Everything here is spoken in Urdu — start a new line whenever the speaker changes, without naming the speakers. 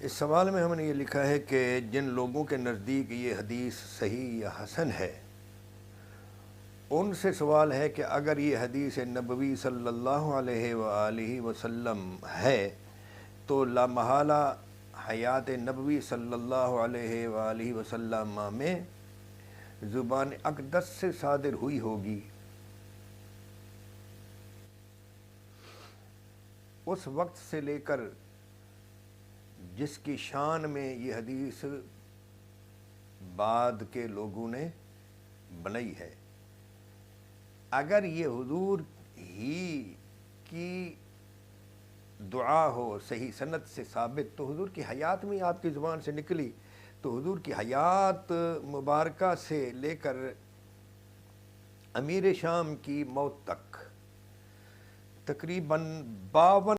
اس سوال میں ہم نے یہ لکھا ہے کہ جن لوگوں کے نزدیک یہ حدیث صحیح یا حسن ہے، ان سے سوال ہے کہ اگر یہ حدیث نبوی صلی اللہ علیہ وآلہ وسلم ہے تو لامحالہ حیات نبوی صلی اللہ علیہ وآلہ وسلم میں زبان اقدس سے صادر ہوئی ہوگی۔ اس وقت سے لے کر جس کی شان میں یہ حدیث بعد کے لوگوں نے بنائی ہے، اگر یہ حضور ہی کی دعا ہو صحیح سند سے ثابت تو حضور کی حیات میں آپ کی زبان سے نکلی، تو حضور کی حیات مبارکہ سے لے کر امیر شام کی موت تک تقریباً 52